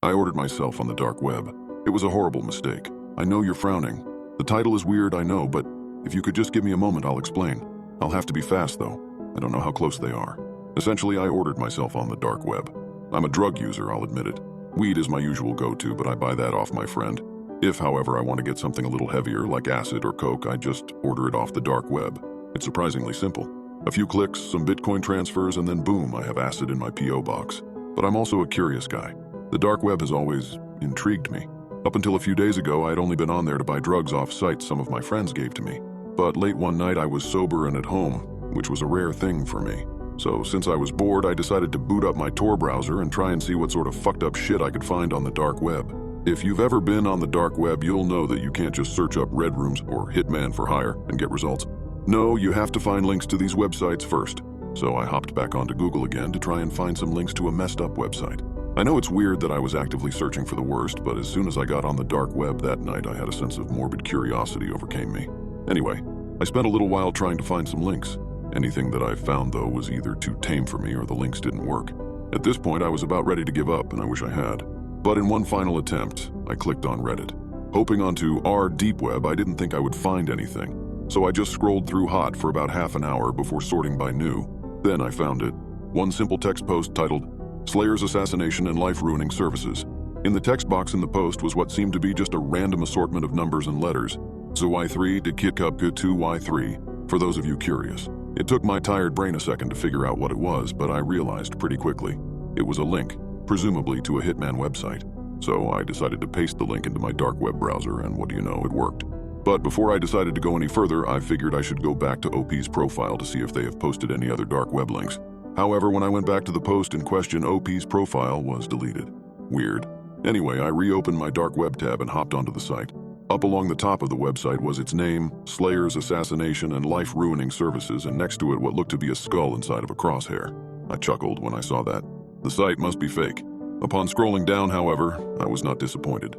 I ordered myself on the dark web. It was a horrible mistake. I know you're frowning. The title is weird, I know, but if you could just give me a moment, I'll explain. I'll have to be fast, though. I don't know how close they are. Essentially, I ordered myself on the dark web. I'm a drug user, I'll admit it. Weed is my usual go-to, but I buy that off my friend. If, however, I want to get something a little heavier, like acid or coke, I just order it off the dark web. It's surprisingly simple. A few clicks, some Bitcoin transfers, and then boom, I have acid in my P.O. box. But I'm also a curious guy. The dark web has always intrigued me. Up until a few days ago, I had only been on there to buy drugs off sites some of my friends gave to me. But late one night, I was sober and at home, which was a rare thing for me. So since I was bored, I decided to boot up my Tor browser and try and see what sort of fucked up shit I could find on the dark web. If you've ever been on the dark web, you'll know that you can't just search up red rooms or hitman for hire and get results. No, you have to find links to these websites first. So I hopped back onto Google again to try and find some links to a messed up website. I know it's weird that I was actively searching for the worst, but as soon as I got on the dark web that night, I had a sense of morbid curiosity overcame me. Anyway, I spent a little while trying to find some links. Anything that I found, though, was either too tame for me or the links didn't work. At this point, I was about ready to give up, and I wish I had. But in one final attempt, I clicked on Reddit. Hoping onto r deep web, I didn't think I would find anything. So I just scrolled through hot for about half an hour before sorting by new. Then I found it. One simple text post titled, Slayer's Assassination and Life-Ruining Services. In the text box in the post was what seemed to be just a random assortment of numbers and letters. So Y3 did Kit Cup good 2 Y3, for those of you curious. It took my tired brain a second to figure out what it was, but I realized pretty quickly. It was a link, presumably to a hitman website. So I decided to paste the link into my dark web browser, and what do you know, it worked. But before I decided to go any further, I figured I should go back to OP's profile to see if they have posted any other dark web links. However, when I went back to the post in question, OP's profile was deleted. Weird. Anyway, I reopened my dark web tab and hopped onto the site. Up along the top of the website was its name, Slayer's Assassination and Life-Ruining Services, and next to it what looked to be a skull inside of a crosshair. I chuckled when I saw that. The site must be fake. Upon scrolling down, however, I was not disappointed.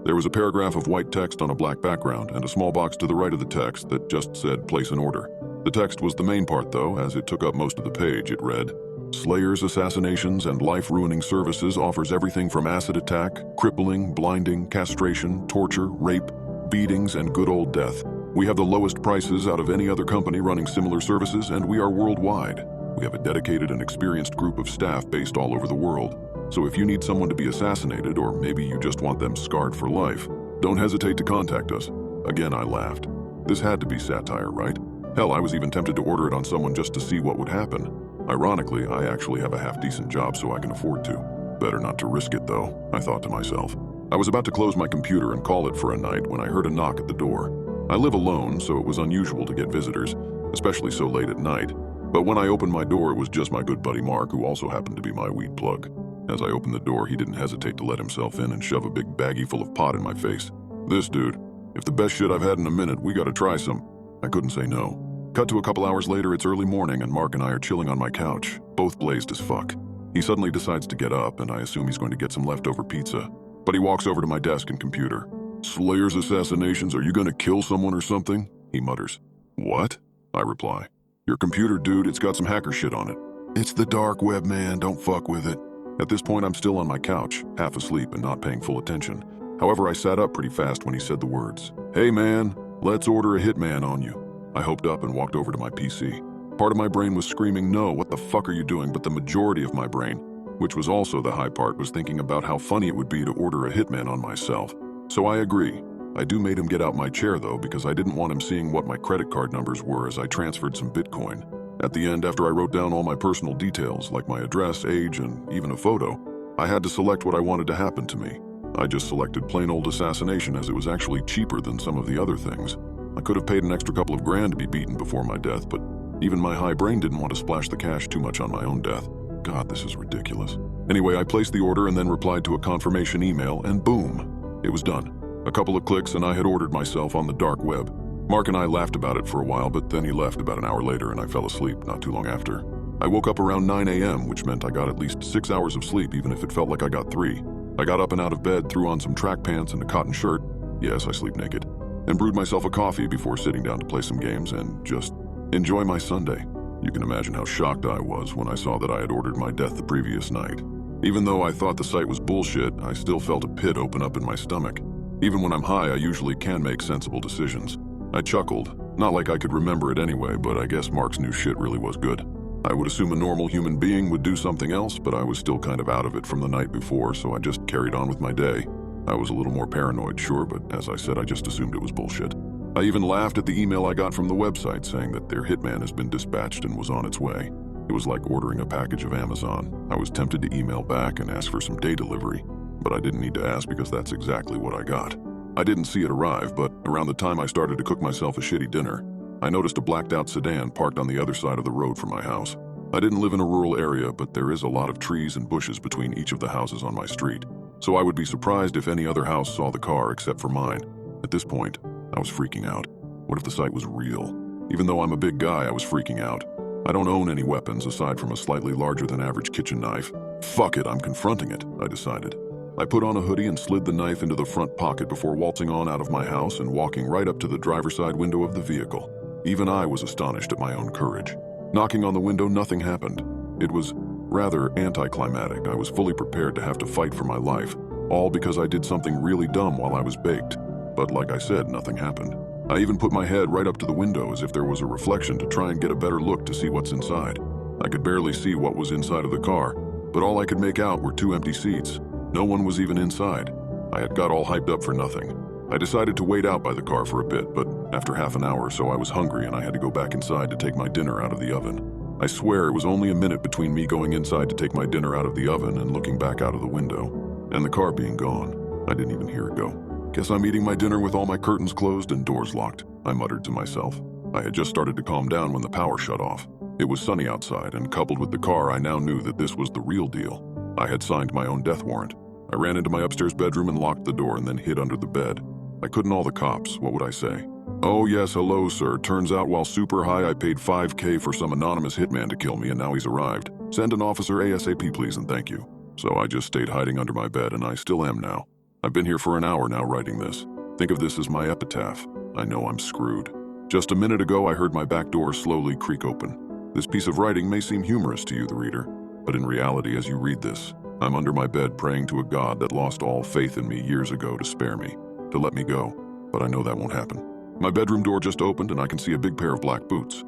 There was a paragraph of white text on a black background and a small box to the right of the text that just said place an order. The text was the main part, though, as it took up most of the page. It read, Slayer's Assassinations and Life-Ruining Services offers everything from acid attack, crippling, blinding, castration, torture, rape, beatings, and good old death. We have the lowest prices out of any other company running similar services, and we are worldwide. We have a dedicated and experienced group of staff based all over the world. So if you need someone to be assassinated, or maybe you just want them scarred for life, don't hesitate to contact us. Again, I laughed. This had to be satire, right? Hell, I was even tempted to order it on someone just to see what would happen. Ironically, I actually have a half-decent job, so I can afford to. Better not to risk it, though, I thought to myself. I was about to close my computer and call it for a night when I heard a knock at the door. I live alone, so it was unusual to get visitors, especially so late at night. But when I opened my door, it was just my good buddy Mark, who also happened to be my weed plug. As I opened the door, he didn't hesitate to let himself in and shove a big baggie full of pot in my face. This dude, if the best shit I've had in a minute, we gotta try some. I couldn't say no. Cut to a couple hours later, it's early morning, and Mark and I are chilling on my couch, both blazed as fuck. He suddenly decides to get up, and I assume he's going to get some leftover pizza. But he walks over to my desk and computer. Slayer's Assassinations, are you gonna kill someone or something? He mutters. What? I reply. Your computer, dude, it's got some hacker shit on it. It's the dark web, man, don't fuck with it. At this point, I'm still on my couch, half asleep and not paying full attention. However, I sat up pretty fast when he said the words. Hey man, let's order a hitman on you. I hopped up and walked over to my PC. Part of my brain was screaming, no, what the fuck are you doing? But the majority of my brain, which was also the high part, was thinking about how funny it would be to order a hitman on myself. So I agree. I made him get out my chair though, because I didn't want him seeing what my credit card numbers were as I transferred some Bitcoin. At the end, after I wrote down all my personal details, like my address, age, and even a photo, I had to select what I wanted to happen to me. I just selected plain old assassination as it was actually cheaper than some of the other things. I could have paid an extra couple of grand to be beaten before my death, but even my high brain didn't want to splash the cash too much on my own death. God, this is ridiculous. Anyway, I placed the order and then replied to a confirmation email, and boom, it was done. A couple of clicks and I had ordered myself on the dark web. Mark and I laughed about it for a while, but then he left about an hour later and I fell asleep not too long after. I woke up around 9 a.m., which meant I got at least 6 hours of sleep, even if it felt like I got 3. I got up and out of bed, threw on some track pants and a cotton shirt. Yes, I sleep naked. And brewed myself a coffee before sitting down to play some games and just enjoy my Sunday. You can imagine how shocked I was when I saw that I had ordered my death the previous night. Even though I thought the site was bullshit, I still felt a pit open up in my stomach. Even when I'm high, I usually can make sensible decisions. I chuckled, not like I could remember it anyway, but I guess Mark's new shit really was good. I would assume a normal human being would do something else, but I was still kind of out of it from the night before, so I just carried on with my day. I was a little more paranoid, sure, but as I said, I just assumed it was bullshit. I even laughed at the email I got from the website saying that their hitman has been dispatched and was on its way. It was like ordering a package of Amazon. I was tempted to email back and ask for some day delivery, but I didn't need to ask because that's exactly what I got. I didn't see it arrive, but around the time I started to cook myself a shitty dinner, I noticed a blacked-out sedan parked on the other side of the road from my house. I didn't live in a rural area, but there is a lot of trees and bushes between each of the houses on my street, so I would be surprised if any other house saw the car except for mine. At this point, I was freaking out. What if the site was real? Even though I'm a big guy, I was freaking out. I don't own any weapons aside from a slightly larger than average kitchen knife. Fuck it, I'm confronting it, I decided. I put on a hoodie and slid the knife into the front pocket before waltzing on out of my house and walking right up to the driver's side window of the vehicle. Even I was astonished at my own courage. Knocking on the window, nothing happened. It was rather anticlimactic. I was fully prepared to have to fight for my life, all because I did something really dumb while I was baked. But like I said, nothing happened. I even put my head right up to the window as if there was a reflection to try and get a better look to see what's inside. I could barely see what was inside of the car, but all I could make out were 2 empty seats. No one was even inside. I had got all hyped up for nothing. I decided to wait out by the car for a bit, but after half an hour or so I was hungry and I had to go back inside to take my dinner out of the oven. I swear it was only a minute between me going inside to take my dinner out of the oven and looking back out of the window, and the car being gone. I didn't even hear it go. Guess I'm eating my dinner with all my curtains closed and doors locked, I muttered to myself. I had just started to calm down when the power shut off. It was sunny outside, and coupled with the car, I now knew that this was the real deal. I had signed my own death warrant. I ran into my upstairs bedroom and locked the door and then hid under the bed. I couldn't call the cops. What would I say? Oh yes, hello sir. Turns out while super high I paid $5,000 for some anonymous hitman to kill me and now he's arrived. Send an officer ASAP please and thank you. So I just stayed hiding under my bed and I still am now. I've been here for an hour now writing this. Think of this as my epitaph. I know I'm screwed. Just a minute ago I heard my back door slowly creak open. This piece of writing may seem humorous to you, the reader, but in reality as you read this, I'm under my bed praying to a God that lost all faith in me years ago to spare me, to let me go, but I know that won't happen. My bedroom door just opened and I can see a big pair of black boots.